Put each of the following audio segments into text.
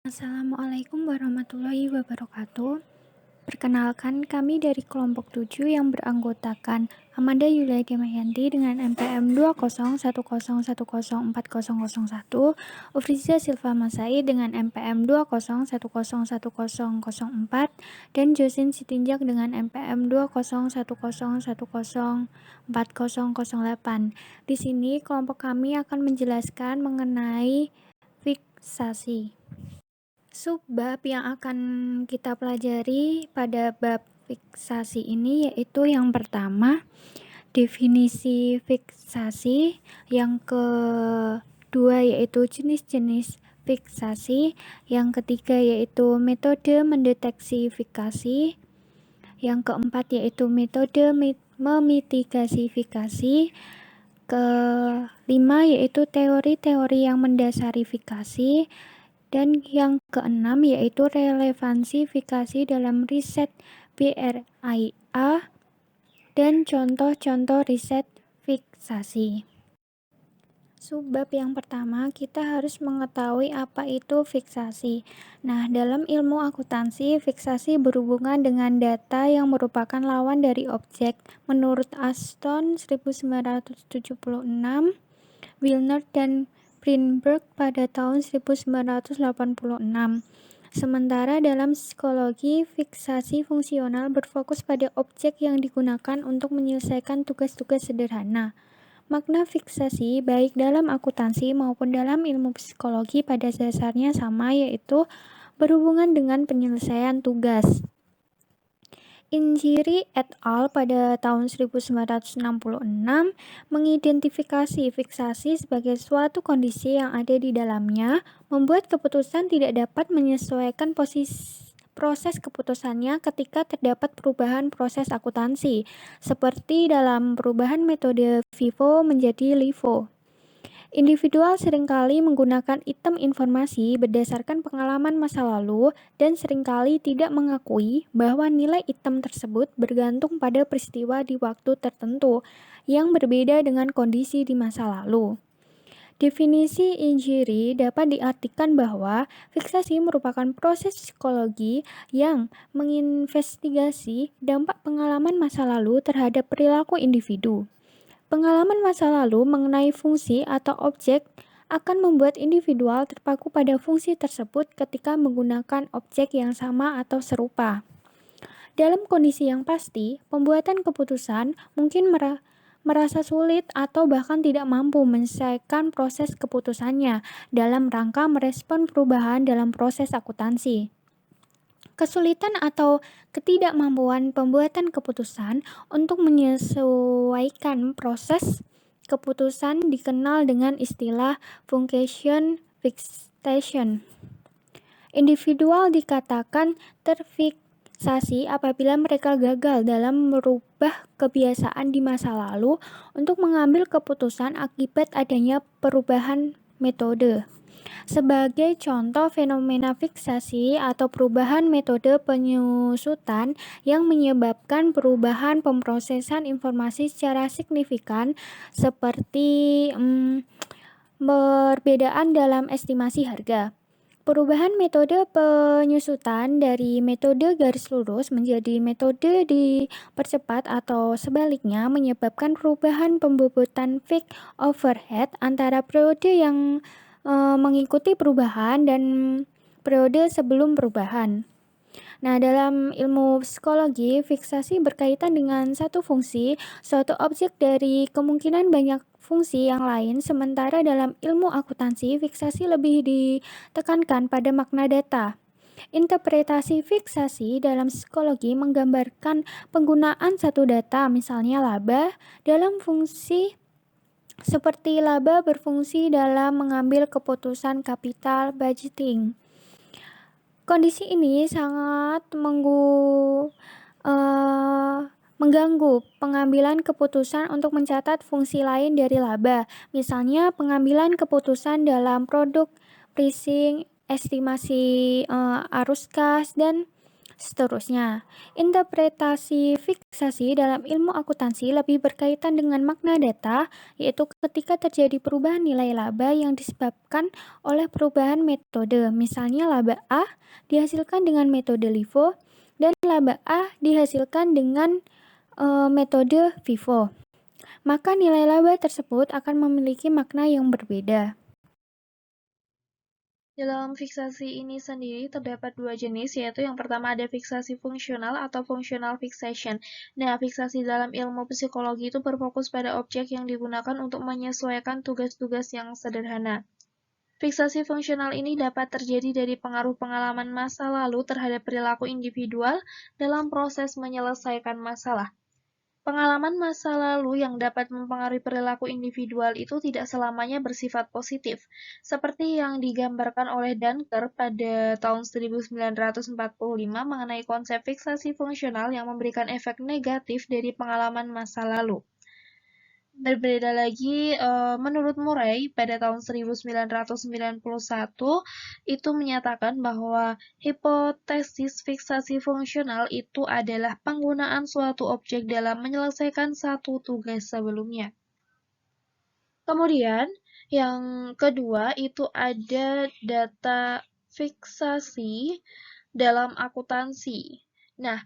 Assalamualaikum warahmatullahi wabarakatuh. Perkenalkan, kami dari kelompok 7 yang beranggotakan Amanda Yulia Demayanti dengan NPM 20101040001, Ufriza Silva Masai dengan NPM 201010004, dan Josin Sitinjak dengan NPM 20101040008. Di sini kelompok kami akan menjelaskan mengenai fiksasi. Subbab yang akan kita pelajari pada bab fiksasi ini yaitu yang pertama, definisi fiksasi, yang kedua yaitu jenis-jenis fiksasi, yang ketiga yaitu metode mendeteksi fikasi, yang keempat yaitu metode memitigasi fikasi, kelima yaitu teori-teori yang mendasari fikasi, dan yang keenam yaitu relevansi fikasi dalam riset BRIA dan contoh-contoh riset fiksasi. Subbab yang pertama, kita harus mengetahui apa itu fiksasi. Nah, dalam ilmu akuntansi, fiksasi berhubungan dengan data yang merupakan lawan dari objek. Menurut Aston 1976, Wilner dan Greenberg pada tahun 1986. Sementara dalam psikologi, fiksasi fungsional berfokus pada objek yang digunakan untuk menyelesaikan tugas-tugas sederhana. Makna fiksasi baik dalam akuntansi maupun dalam ilmu psikologi pada dasarnya sama, yaitu berhubungan dengan penyelesaian tugas. Injiri et al. Pada tahun 1966 mengidentifikasi fiksasi sebagai suatu kondisi yang ada di dalamnya membuat keputusan tidak dapat menyesuaikan proses keputusannya ketika terdapat perubahan proses akuntansi, seperti dalam perubahan metode FIFO menjadi LIFO. Individual seringkali menggunakan item informasi berdasarkan pengalaman masa lalu dan seringkali tidak mengakui bahwa nilai item tersebut bergantung pada peristiwa di waktu tertentu yang berbeda dengan kondisi di masa lalu. Definisi injiri dapat diartikan bahwa fiksasi merupakan proses psikologi yang menginvestigasi dampak pengalaman masa lalu terhadap perilaku individu. Pengalaman masa lalu mengenai fungsi atau objek akan membuat individual terpaku pada fungsi tersebut ketika menggunakan objek yang sama atau serupa. Dalam kondisi yang pasti, pembuatan keputusan mungkin merasa sulit atau bahkan tidak mampu menyelesaikan proses keputusannya dalam rangka merespon perubahan dalam proses akuntansi. Kesulitan atau ketidakmampuan pembuatan keputusan untuk menyesuaikan proses keputusan dikenal dengan istilah function fixation. Individual dikatakan terfiksasi apabila mereka gagal dalam merubah kebiasaan di masa lalu untuk mengambil keputusan akibat adanya perubahan metode. Sebagai contoh fenomena fiksasi atau perubahan metode penyusutan yang menyebabkan perubahan pemrosesan informasi secara signifikan, seperti perbedaan dalam estimasi harga. Perubahan metode penyusutan dari metode garis lurus menjadi metode dipercepat atau sebaliknya menyebabkan perubahan pembobotan fixed overhead antara periode yang mengikuti perubahan dan periode sebelum perubahan. Nah, dalam ilmu psikologi, fiksasi berkaitan dengan satu fungsi, suatu objek dari kemungkinan banyak fungsi yang lain, sementara dalam ilmu akuntansi, fiksasi lebih ditekankan pada makna data. Interpretasi fiksasi dalam psikologi menggambarkan penggunaan satu data, misalnya laba, dalam fungsi seperti laba berfungsi dalam mengambil keputusan kapital budgeting. Kondisi ini sangat mengganggu pengambilan keputusan untuk mencatat fungsi lain dari laba, misalnya pengambilan keputusan dalam produk pricing, estimasi arus kas, dan Seterusnya, interpretasi fiksasi dalam ilmu akuntansi lebih berkaitan dengan makna data, yaitu ketika terjadi perubahan nilai laba yang disebabkan oleh perubahan metode. Misalnya laba A dihasilkan dengan metode LIFO dan laba A dihasilkan dengan metode FIFO. Maka nilai laba tersebut akan memiliki makna yang berbeda. Dalam fiksasi ini sendiri terdapat dua jenis, yaitu yang pertama ada fiksasi fungsional atau functional fixation. Nah, fiksasi dalam ilmu psikologi itu berfokus pada objek yang digunakan untuk menyesuaikan tugas-tugas yang sederhana. Fiksasi fungsional ini dapat terjadi dari pengaruh pengalaman masa lalu terhadap perilaku individual dalam proses menyelesaikan masalah. Pengalaman masa lalu yang dapat mempengaruhi perilaku individual itu tidak selamanya bersifat positif, seperti yang digambarkan oleh Dunker pada tahun 1945 mengenai konsep fiksasi fungsional yang memberikan efek negatif dari pengalaman masa lalu. Berbeda lagi, menurut Murray pada tahun 1991 itu menyatakan bahwa hipotesis fiksasi fungsional itu adalah penggunaan suatu objek dalam menyelesaikan satu tugas sebelumnya. Kemudian, yang kedua itu ada data fiksasi dalam akuntansi. Nah,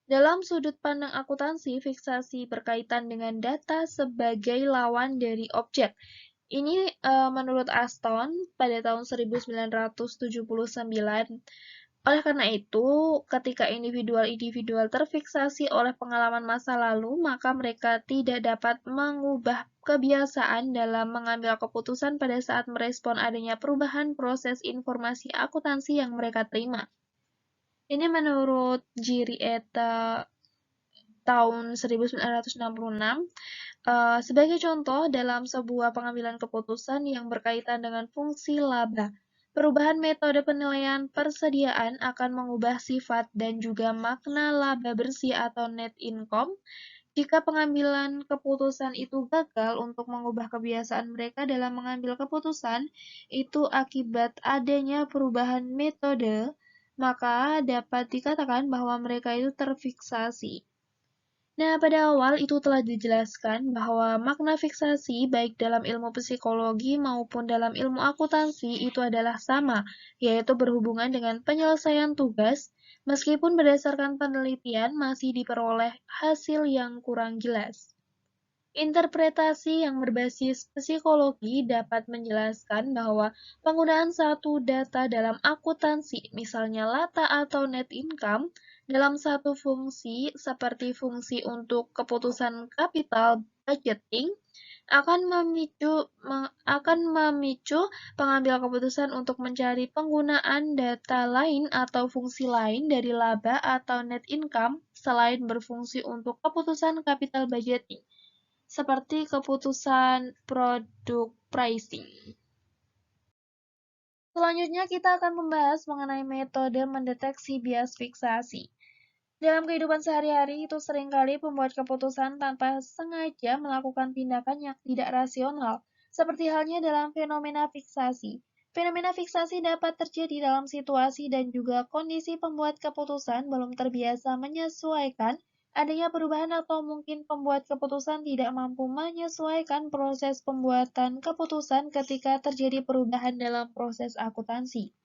dalam sudut pandang akuntansi, fiksasi berkaitan dengan data sebagai lawan dari objek. Ini menurut Aston pada tahun 1979. Oleh karena itu, ketika individual-individual terfiksasi oleh pengalaman masa lalu, maka mereka tidak dapat mengubah kebiasaan dalam mengambil keputusan pada saat merespon adanya perubahan proses informasi akuntansi yang mereka terima. Ini menurut Giri eta tahun 1966. Sebagai contoh, dalam sebuah pengambilan keputusan yang berkaitan dengan fungsi laba, perubahan metode penilaian persediaan akan mengubah sifat dan juga makna laba bersih atau net income. Jika pengambilan keputusan itu gagal untuk mengubah kebiasaan mereka dalam mengambil keputusan, itu akibat adanya perubahan metode, maka dapat dikatakan bahwa mereka itu terfiksasi. Nah, pada awal itu telah dijelaskan bahwa makna fiksasi baik dalam ilmu psikologi maupun dalam ilmu akuntansi itu adalah sama, yaitu berhubungan dengan penyelesaian tugas, meskipun berdasarkan penelitian masih diperoleh hasil yang kurang jelas. Interpretasi yang berbasis psikologi dapat menjelaskan bahwa penggunaan satu data dalam akuntansi, misalnya lata atau net income, dalam satu fungsi seperti fungsi untuk keputusan capital budgeting akan memicu pengambil keputusan untuk mencari penggunaan data lain atau fungsi lain dari laba atau net income selain berfungsi untuk keputusan capital budgeting seperti keputusan produk pricing. Selanjutnya kita akan membahas mengenai metode mendeteksi bias fiksasi. Dalam kehidupan sehari-hari itu seringkali pembuat keputusan tanpa sengaja melakukan tindakan yang tidak rasional, seperti halnya dalam fenomena fiksasi. Fenomena fiksasi dapat terjadi dalam situasi dan juga kondisi pembuat keputusan belum terbiasa menyesuaikan adanya perubahan atau mungkin pembuat keputusan tidak mampu menyesuaikan proses pembuatan keputusan ketika terjadi perubahan dalam proses akuntansi.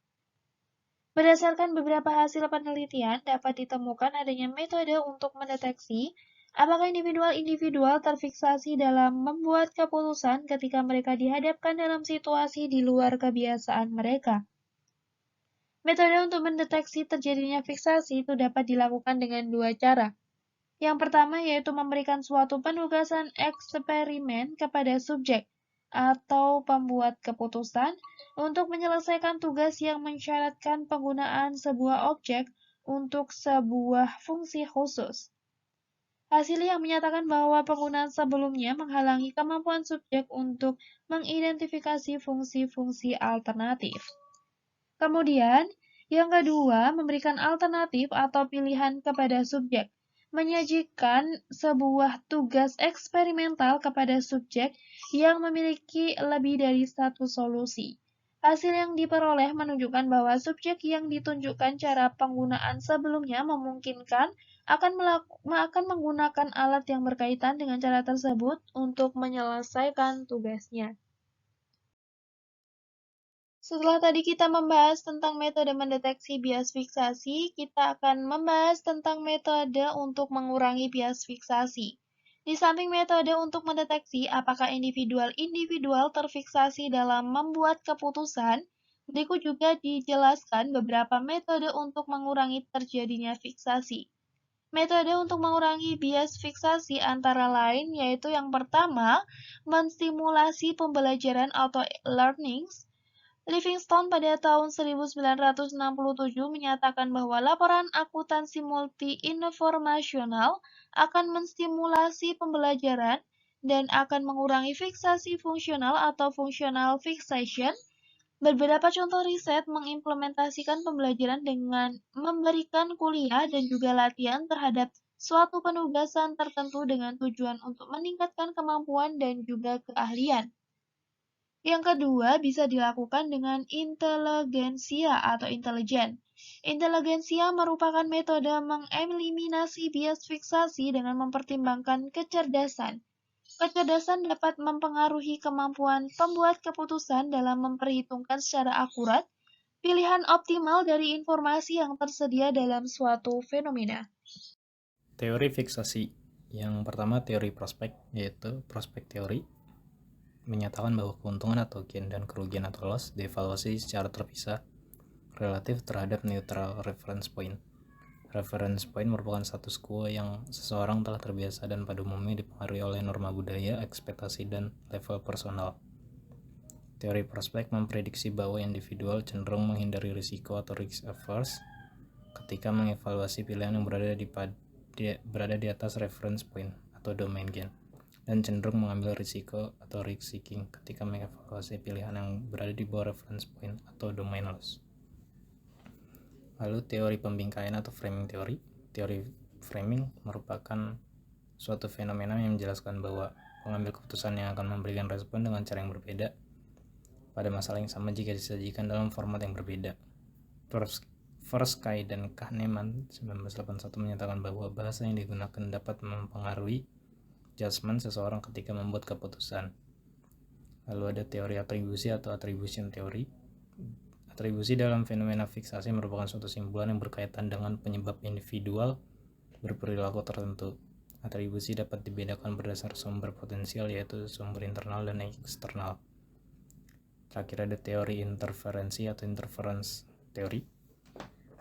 Berdasarkan beberapa hasil penelitian, dapat ditemukan adanya metode untuk mendeteksi apakah individual-individual terfiksasi dalam membuat keputusan ketika mereka dihadapkan dalam situasi di luar kebiasaan mereka. Metode untuk mendeteksi terjadinya fiksasi itu dapat dilakukan dengan dua cara. Yang pertama yaitu memberikan suatu penugasan eksperimen kepada subjek atau pembuat keputusan untuk menyelesaikan tugas yang mensyaratkan penggunaan sebuah objek untuk sebuah fungsi khusus. Hasil yang menyatakan bahwa penggunaan sebelumnya menghalangi kemampuan subjek untuk mengidentifikasi fungsi-fungsi alternatif. Kemudian, yang kedua, memberikan alternatif atau pilihan kepada subjek, menyajikan sebuah tugas eksperimental kepada subjek yang memiliki lebih dari satu solusi. Hasil yang diperoleh menunjukkan bahwa subjek yang ditunjukkan cara penggunaan sebelumnya memungkinkan akan menggunakan alat yang berkaitan dengan cara tersebut untuk menyelesaikan tugasnya. Setelah tadi kita membahas tentang metode mendeteksi bias fiksasi, kita akan membahas tentang metode untuk mengurangi bias fiksasi. Di samping metode untuk mendeteksi apakah individual terfiksasi dalam membuat keputusan, berikut juga dijelaskan beberapa metode untuk mengurangi terjadinya fiksasi. Metode untuk mengurangi bias fiksasi antara lain yaitu yang pertama, menstimulasi pembelajaran atau learnings. Livingstone pada tahun 1967 menyatakan bahwa laporan akuntansi multi-informasional akan menstimulasi pembelajaran dan akan mengurangi fiksasi fungsional atau functional fixation. Beberapa contoh riset mengimplementasikan pembelajaran dengan memberikan kuliah dan juga latihan terhadap suatu penugasan tertentu dengan tujuan untuk meningkatkan kemampuan dan juga keahlian. Yang kedua, bisa dilakukan dengan inteligensia atau intelijen. Inteligensia merupakan metode mengeliminasi bias fiksasi dengan mempertimbangkan kecerdasan. Kecerdasan dapat mempengaruhi kemampuan pembuat keputusan dalam memperhitungkan secara akurat pilihan optimal dari informasi yang tersedia dalam suatu fenomena. Teori fiksasi. Yang pertama teori prospek, yaitu prospek teori menyatakan bahwa keuntungan atau gain dan kerugian atau loss dievaluasi secara terpisah relatif terhadap neutral reference point. Reference point merupakan status quo yang seseorang telah terbiasa dan pada umumnya dipengaruhi oleh norma budaya, ekspektasi, dan level personal. Teori prospek memprediksi bahwa individual cenderung menghindari risiko atau risk averse ketika mengevaluasi pilihan yang berada di atas reference point atau domain gain, dan cenderung mengambil risiko atau risk seeking ketika mengevaluasi pilihan yang berada di bawah reference point atau domain loss. Lalu teori pembingkaian atau framing teori. Teori framing merupakan suatu fenomena yang menjelaskan bahwa pengambil keputusan yang akan memberikan respon dengan cara yang berbeda pada masalah yang sama jika disajikan dalam format yang berbeda. Forsky dan Kahneman 1981 menyatakan bahwa bahasa yang digunakan dapat mempengaruhi judgement seseorang ketika membuat keputusan. Lalu ada teori atribusi atau attribution theory. Atribusi dalam fenomena fiksasi merupakan suatu simpulan yang berkaitan dengan penyebab individual berperilaku tertentu. Atribusi dapat dibedakan berdasar sumber potensial, yaitu sumber internal dan eksternal. Terakhir ada teori interferensi atau interference theory.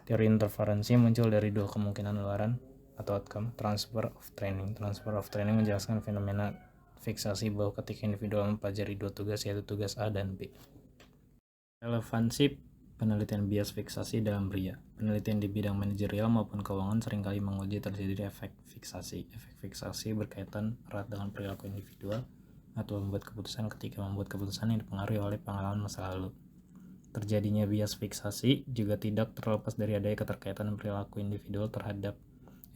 Teori interferensi muncul dari dua kemungkinan luaran atau outcome. Transfer of training menjelaskan fenomena fiksasi bahwa ketika individual mempelajari dua tugas, yaitu tugas A dan B. Relevansi penelitian bias fiksasi dalam pria. Penelitian di bidang manajerial maupun keuangan seringkali menguji terjadi efek fiksasi. Efek fiksasi berkaitan erat dengan perilaku individual atau membuat keputusan ketika membuat keputusan yang dipengaruhi oleh pengalaman masa lalu. Terjadinya bias fiksasi juga tidak terlepas dari adanya keterkaitan perilaku individual terhadap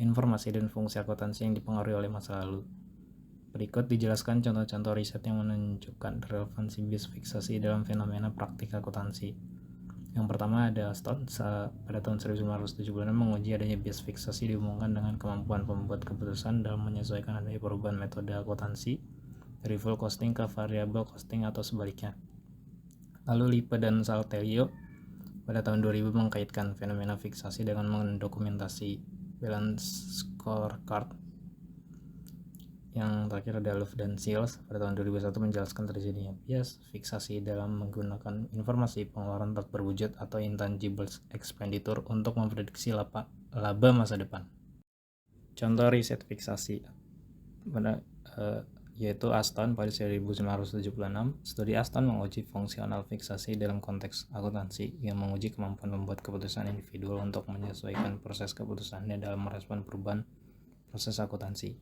informasi dan fungsi akuntansi yang dipengaruhi oleh masa lalu. Berikut dijelaskan contoh-contoh riset yang menunjukkan relevansi bias fiksasi dalam fenomena praktik akuntansi. Yang pertama ada Aston pada tahun 1976 menguji adanya bias fiksasi dihubungkan dengan kemampuan pembuat keputusan dalam menyesuaikan adanya perubahan metode akuntansi dari full costing ke variable costing atau sebaliknya. Lalu Lippe dan Saltelio pada tahun 2000 mengkaitkan fenomena fiksasi dengan mendokumentasi balance scorecard. Yang terakhir ada Love dan Seals pada tahun 2001 menjelaskan terjadinya bias fiksasi dalam menggunakan informasi pengeluaran tak berwujud atau intangible expenditure untuk memprediksi laba masa depan. Contoh riset fiksasi yaitu Aston pada 1976. Studi Aston menguji fungsional fiksasi dalam konteks akuntansi yang menguji kemampuan membuat keputusan individual untuk menyesuaikan proses keputusannya dalam merespon perubahan proses akuntansi.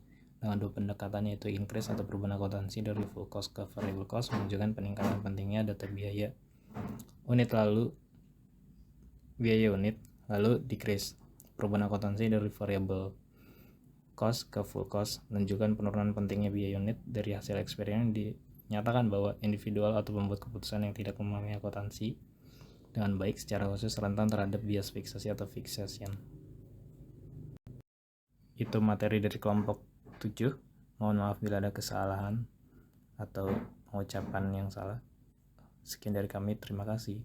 Dengan dua pendekatan, yaitu increase atau perubahan akuntansi dari full cost ke variable cost, menunjukkan peningkatan pentingnya data biaya unit lalu decrease perubahan akuntansi dari variable cost ke full cost, menunjukkan penurunan pentingnya biaya unit dari hasil eksperimen menyatakan bahwa individual atau pembuat keputusan yang tidak memahami akuntansi dengan baik secara khusus rentan terhadap bias fiksasi atau fixation. Itu materi dari kelompok 7. Mohon maaf bila ada kesalahan atau pengucapan yang salah. Sekian dari kami, terima kasih.